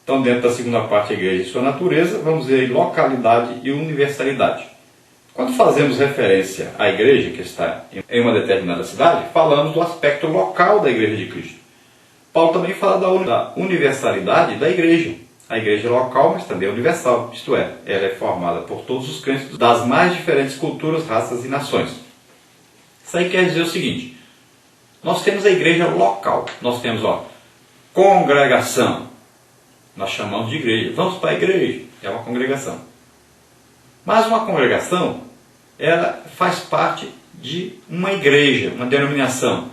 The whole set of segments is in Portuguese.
Então, dentro da segunda parte, a igreja e sua natureza, vamos ver aí localidade e universalidade. Quando fazemos referência à igreja que está em uma determinada cidade, falamos do aspecto local da igreja de Cristo. Paulo também fala da universalidade da igreja. A igreja é local, mas também é universal, isto é, ela é formada por todos os crentes das mais diferentes culturas, raças e nações. Isso aí quer dizer o seguinte: nós temos a igreja local, nós temos congregação, nós chamamos de igreja, vamos para a igreja, é uma congregação. Mas uma congregação, ela faz parte de uma igreja, uma denominação,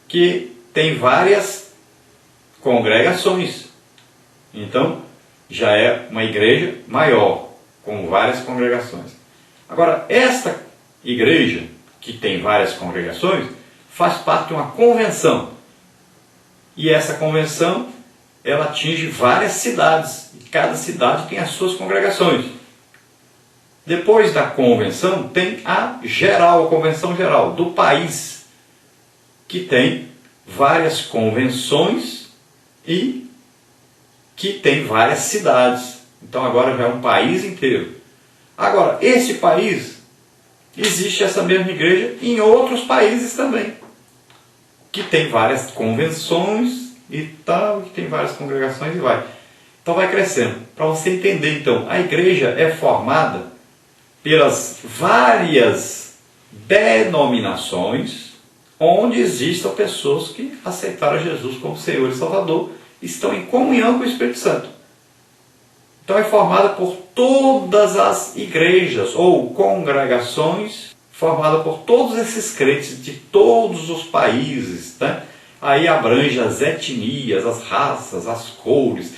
que tem várias congregações. Então, já é uma igreja maior, com várias congregações. Agora, esta igreja, que tem várias congregações, faz parte de uma convenção. E essa convenção, ela atinge várias cidades. E cada cidade tem as suas congregações. Depois da convenção, tem a convenção geral do país, que tem várias convenções e que tem várias cidades. Então agora já é um país inteiro. Agora, esse país, existe essa mesma igreja em outros países também, que tem várias convenções e tal, que tem várias congregações e vai. Então vai crescendo. Para você entender, então, a igreja é formada pelas várias denominações onde existam pessoas que aceitaram Jesus como Senhor e Salvador, estão em comunhão com o Espírito Santo. Então é formada por todas as igrejas ou congregações, formada por todos esses crentes de todos os países, né? Aí abrange as etnias, as raças, as cores,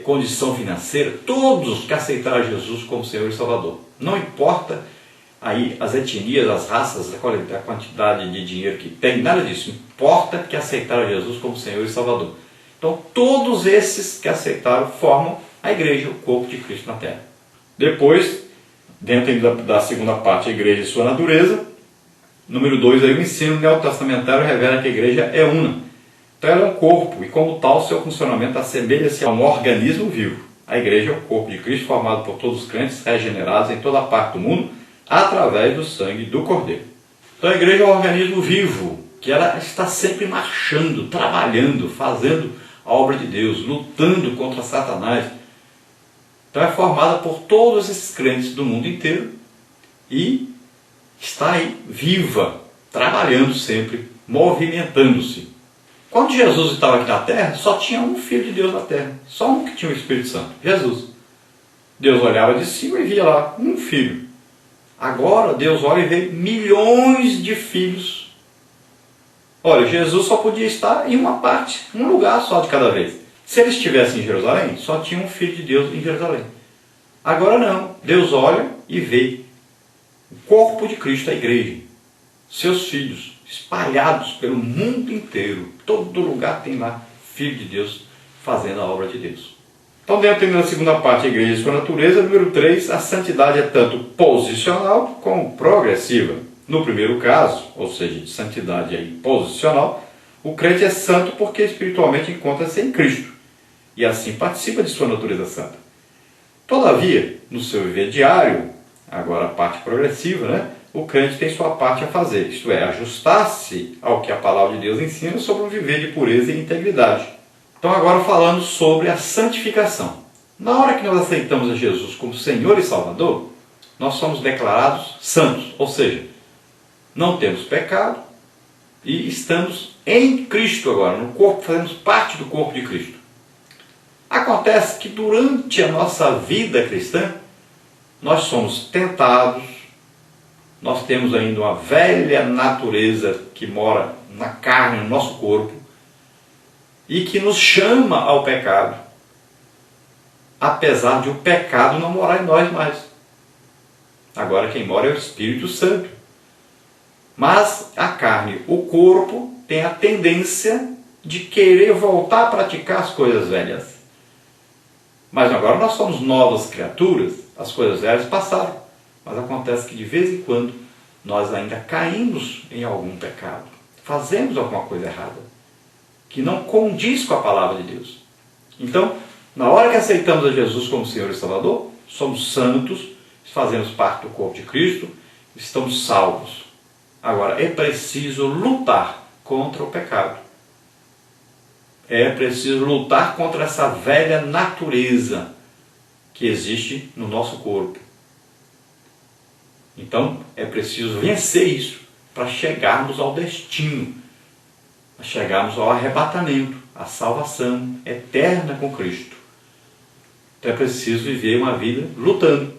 condição financeira, todos que aceitaram Jesus como Senhor e Salvador. Não importa aí as etnias, as raças, a quantidade de dinheiro que tem, nada disso. Importa que aceitaram Jesus como Senhor e Salvador. Então, todos esses que aceitaram formam a igreja, o corpo de Cristo na terra. Depois, dentro da segunda parte, a igreja e sua natureza. Número 2, aí o ensino neotestamentário revela que a igreja é una. Então, ela é um corpo e, como tal, seu funcionamento assemelha-se a um organismo vivo. A igreja é o corpo de Cristo, formado por todos os crentes regenerados em toda a parte do mundo, através do sangue do Cordeiro. Então a igreja é um organismo vivo, que ela está sempre marchando, trabalhando, fazendo a obra de Deus, lutando contra Satanás. Então é formada por todos esses crentes do mundo inteiro e está aí viva, trabalhando sempre, movimentando-se. Quando Jesus estava aqui na terra, só tinha um Filho de Deus na terra, só um que tinha o Espírito Santo, Jesus. Deus olhava de cima e via lá um filho. Agora Deus olha e vê milhões de filhos. Olha, Jesus só podia estar em uma parte, um lugar só de cada vez. Se ele estivesse em Jerusalém, só tinha um Filho de Deus em Jerusalém. Agora não, Deus olha e vê o corpo de Cristo, a igreja, seus filhos espalhados pelo mundo inteiro. Todo lugar tem lá Filho de Deus fazendo a obra de Deus. Então, dentro da segunda parte, a igreja e sua natureza. Número 3, a santidade é tanto posicional como progressiva. No primeiro caso, ou seja, de santidade aí posicional, o crente é santo porque espiritualmente encontra-se em Cristo e assim participa de sua natureza santa. Todavia, no seu viver diário, agora a parte progressiva, né, o crente tem sua parte a fazer, isto é, ajustar-se ao que a palavra de Deus ensina sobre um viver de pureza e integridade. Então agora falando sobre a santificação. Na hora que nós aceitamos a Jesus como Senhor e Salvador, nós somos declarados santos, ou seja, não temos pecado e estamos em Cristo agora, no corpo, fazemos parte do corpo de Cristo. Acontece que durante a nossa vida cristã, nós somos tentados, nós temos ainda uma velha natureza que mora na carne, no nosso corpo, e que nos chama ao pecado, apesar de o pecado não morar em nós mais. Agora quem mora é o Espírito Santo. Mas a carne, o corpo, tem a tendência de querer voltar a praticar as coisas velhas. Mas agora nós somos novas criaturas, as coisas velhas passaram. Mas acontece que de vez em quando nós ainda caímos em algum pecado, fazemos alguma coisa errada, que não condiz com a palavra de Deus. Então, na hora que aceitamos a Jesus como Senhor e Salvador, somos santos, fazemos parte do corpo de Cristo, estamos salvos. Agora, é preciso lutar contra o pecado. É preciso lutar contra essa velha natureza que existe no nosso corpo. Então, é preciso vencer isso para chegarmos ao destino, para chegarmos ao arrebatamento, à salvação eterna com Cristo. Então, é preciso viver uma vida lutando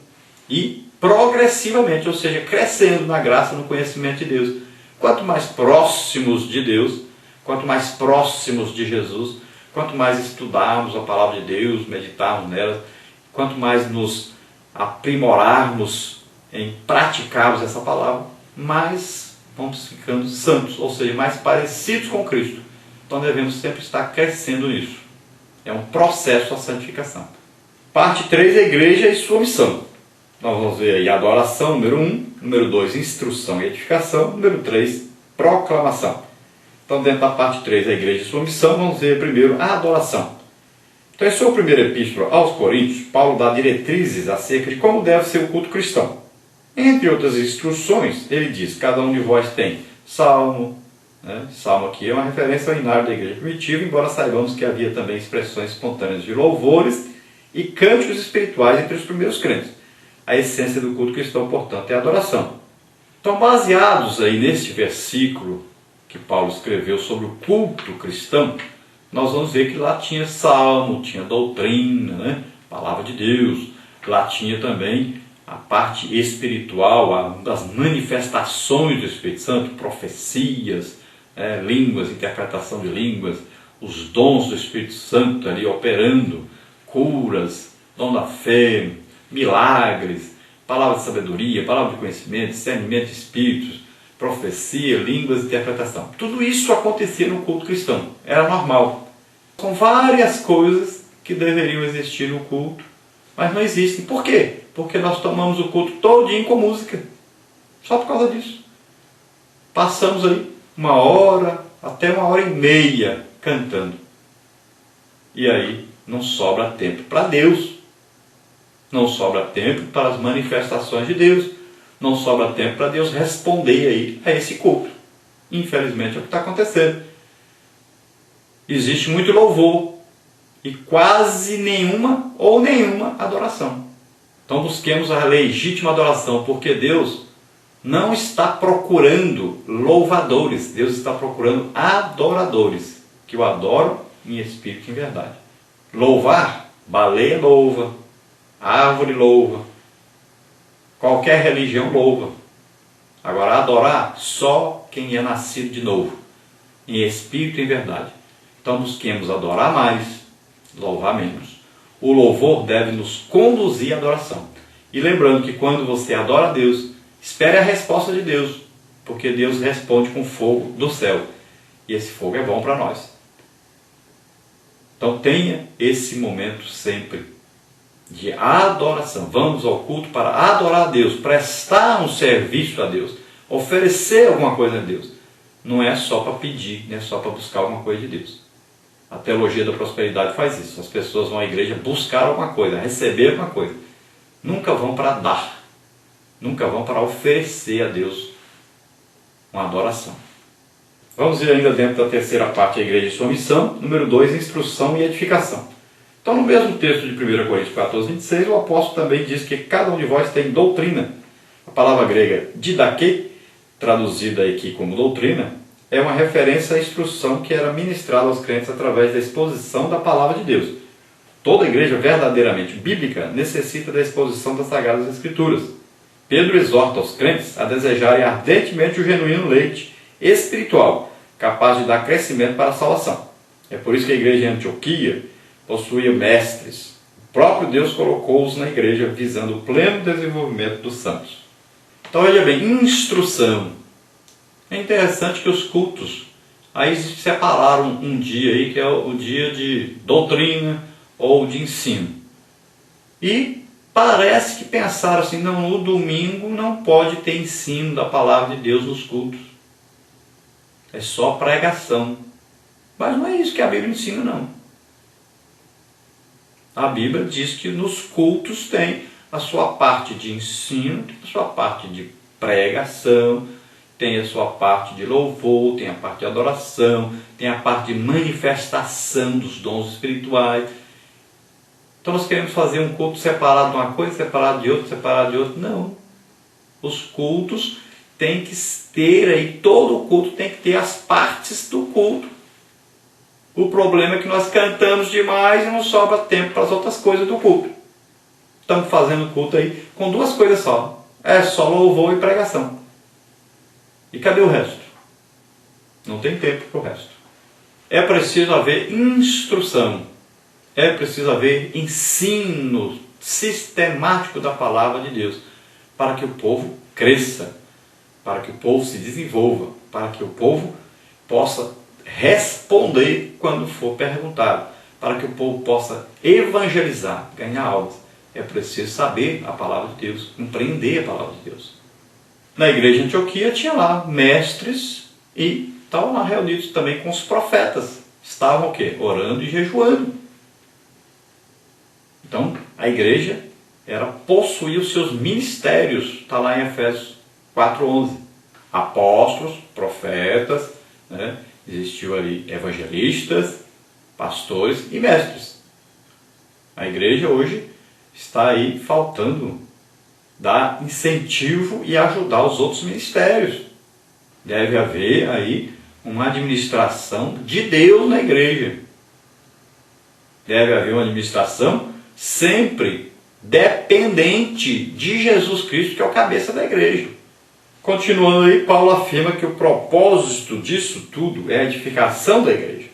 e progressivamente, ou seja, crescendo na graça, no conhecimento de Deus. Quanto mais próximos de Deus, quanto mais próximos de Jesus, quanto mais estudarmos a palavra de Deus, meditarmos nela, quanto mais nos aprimorarmos em praticarmos essa palavra, mais vamos ficando santos, ou seja, mais parecidos com Cristo. Então devemos sempre estar crescendo nisso. É um processo a santificação. Parte 3, a igreja e sua missão. Nós vamos ver aí a adoração, número 1, número 2, instrução e edificação, número 3, proclamação. Então, dentro da parte 3, a igreja e sua missão, vamos ver primeiro a adoração. Então, em sua primeira epístola aos Coríntios, Paulo dá diretrizes acerca de como deve ser o culto cristão. Entre outras instruções, ele diz: cada um de vós tem salmo, salmo aqui é uma referência ao hinário da igreja primitiva, embora saibamos que havia também expressões espontâneas de louvores e cânticos espirituais entre os primeiros crentes. A essência do culto cristão, portanto, é a adoração. Então, baseados aí neste versículo que Paulo escreveu sobre o culto cristão, nós vamos ver que lá tinha salmo, tinha doutrina, palavra de Deus, lá tinha também a parte espiritual, das manifestações do Espírito Santo, profecias, línguas, interpretação de línguas, os dons do Espírito Santo ali operando, curas, dom da fé, milagres, palavra de sabedoria, palavra de conhecimento, discernimento de espíritos, profecia, línguas e interpretação. Tudo isso acontecia no culto cristão, era normal. São várias coisas que deveriam existir no culto, mas não existem. Por quê? Porque nós tomamos o culto todinho com música, só por causa disso. Passamos aí 1 hora, até 1h30 cantando. E aí não sobra tempo para Deus. Não sobra tempo para as manifestações de Deus. Não sobra tempo para Deus responder aí a esse culto. Infelizmente é o que está acontecendo. Existe muito louvor e quase nenhuma ou nenhuma adoração. Então busquemos a legítima adoração, porque Deus não está procurando louvadores. Deus está procurando adoradores, que o adoram em espírito e em verdade. Louvar, baleia louva, árvore louva, qualquer religião louva. Agora, adorar, só quem é nascido de novo, em espírito e em verdade. Então, busquemos adorar mais, louvar menos. O louvor deve nos conduzir à adoração. E lembrando que quando você adora a Deus, espere a resposta de Deus, porque Deus responde com fogo do céu. E esse fogo é bom para nós. Então, tenha esse momento sempre de adoração. Vamos ao culto para adorar a Deus, prestar um serviço a Deus, oferecer alguma coisa a Deus. Não é só para pedir, não é só para buscar alguma coisa de Deus. A teologia da prosperidade faz isso. As pessoas vão à igreja buscar alguma coisa, receber alguma coisa. Nunca vão para dar. Nunca vão para oferecer a Deus uma adoração. Vamos ver ainda dentro da terceira parte, a igreja e sua missão. Número 2, instrução e edificação. Então, no mesmo texto de 1 Coríntios 14:26, o apóstolo também diz que cada um de vós tem doutrina. A palavra grega didaquê, traduzida aqui como doutrina, é uma referência à instrução que era ministrada aos crentes através da exposição da palavra de Deus. Toda igreja verdadeiramente bíblica necessita da exposição das Sagradas Escrituras. Pedro exorta os crentes a desejarem ardentemente o genuíno leite espiritual, capaz de dar crescimento para a salvação. É por isso que a igreja em Antioquia possuía mestres. O próprio Deus colocou-os na igreja visando o pleno desenvolvimento dos santos. Então veja bem, instrução. É interessante que os cultos aí separaram um dia aí, que é o dia de doutrina ou de ensino. E parece que pensaram assim, não, no domingo não pode ter ensino da palavra de Deus nos cultos. É só pregação. Mas não é isso que a Bíblia ensina, não. A Bíblia diz que nos cultos tem a sua parte de ensino, a sua parte de pregação, tem a sua parte de louvor, tem a parte de adoração, tem a parte de manifestação dos dons espirituais. Então nós queremos fazer um culto separado de uma coisa, separado de outra, separado de outra. Não. Os cultos têm que ter aí, todo culto tem que ter as partes do culto. O problema é que nós cantamos demais e não sobra tempo para as outras coisas do culto. Estamos fazendo culto aí com duas coisas só. É só louvor e pregação. E cadê o resto? Não tem tempo para o resto. É preciso haver instrução. É preciso haver ensino sistemático da palavra de Deus. Para que o povo cresça. Para que o povo se desenvolva. Para que o povo possa responder quando for perguntado. Para que o povo possa evangelizar, ganhar almas. É preciso saber a palavra de Deus. Compreender a palavra de Deus. Na igreja de Antioquia tinha lá mestres e estavam lá reunidos também com os profetas. Estavam o quê? Orando e jejuando. Então, a igreja possuía os seus ministérios. Está lá em Efésios 4:11. Apóstolos, profetas, né? Existiu ali evangelistas, pastores e mestres. A igreja hoje está aí faltando dar incentivo e ajudar os outros ministérios. Deve haver aí uma administração de Deus na igreja. Deve haver uma administração sempre dependente de Jesus Cristo, que é o cabeça da igreja. Continuando aí, Paulo afirma que o propósito disso tudo é a edificação da igreja.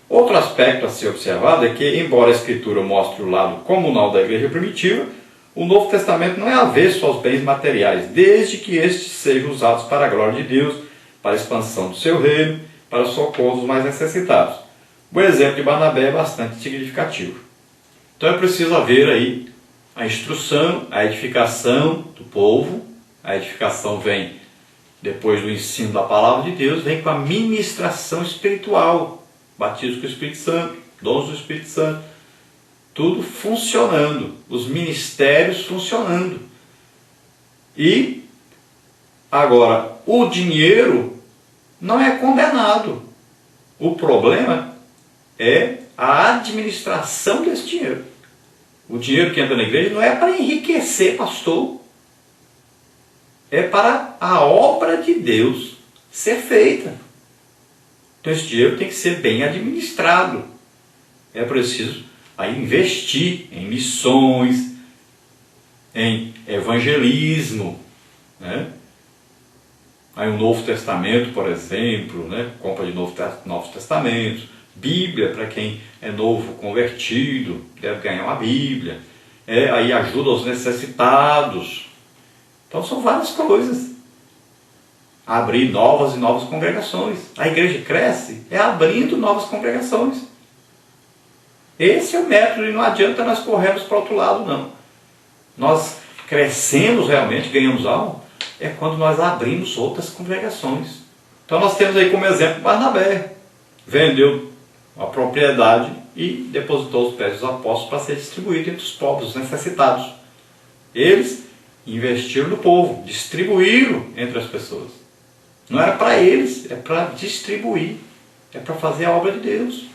Outro aspecto a ser observado é que, embora a Escritura mostre o lado comunal da igreja primitiva, o Novo Testamento não é avesso aos bens materiais, desde que estes sejam usados para a glória de Deus, para a expansão do seu reino, para o socorro dos mais necessitados. O exemplo de Barnabé é bastante significativo. Então é preciso haver aí a instrução, a edificação do povo. A edificação vem depois do ensino da palavra de Deus, vem com a ministração espiritual, batismo com o Espírito Santo, dons do Espírito Santo, tudo funcionando, os ministérios funcionando. E agora, o dinheiro não é condenado. O problema é a administração desse dinheiro. O dinheiro que entra na igreja não é para enriquecer pastor. É para a obra de Deus ser feita. Então esse dinheiro tem que ser bem administrado. É preciso aí investir em missões, em evangelismo, né? Aí o Novo Testamento, por exemplo, né? Compra de Novos Testamentos, Bíblia para quem é novo convertido, deve ganhar uma Bíblia, aí ajuda aos necessitados. Então são várias coisas. Abrir novas e novas congregações. A igreja cresce abrindo novas congregações. Esse é o método e não adianta nós corrermos para o outro lado, não. Nós crescemos realmente, ganhamos alma, é quando nós abrimos outras congregações. Então nós temos aí como exemplo Barnabé. Vendeu a propriedade e depositou os pés dos apóstolos para ser distribuído entre os pobres, os necessitados. Eles investiram no povo, distribuíram entre as pessoas. Não era para eles, é para distribuir, é para fazer a obra de Deus.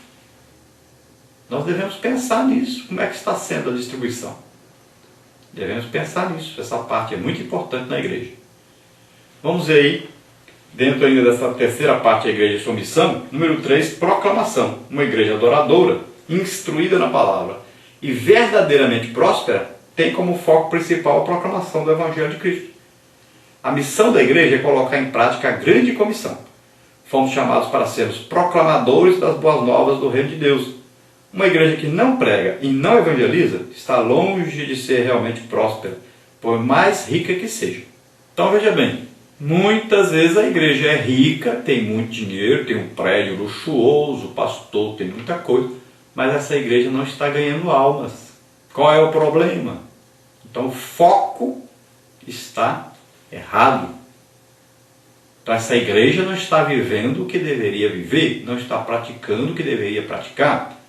Nós devemos pensar nisso. Como é que está sendo a distribuição? Devemos pensar nisso. Essa parte é muito importante na igreja. Vamos ver aí, dentro ainda dessa terceira parte da igreja de sua missão, número 3, proclamação. Uma igreja adoradora, instruída na palavra e verdadeiramente próspera, tem como foco principal a proclamação do Evangelho de Cristo. A missão da igreja é colocar em prática a grande comissão. Fomos chamados para sermos proclamadores das boas novas do reino de Deus. Uma igreja que não prega e não evangeliza está longe de ser realmente próspera, por mais rica que seja. Então veja bem, muitas vezes a igreja é rica, tem muito dinheiro, tem um prédio luxuoso, o pastor tem muita coisa, mas essa igreja não está ganhando almas. Qual é o problema? Então o foco está errado. Então essa igreja não está vivendo o que deveria viver, não está praticando o que deveria praticar.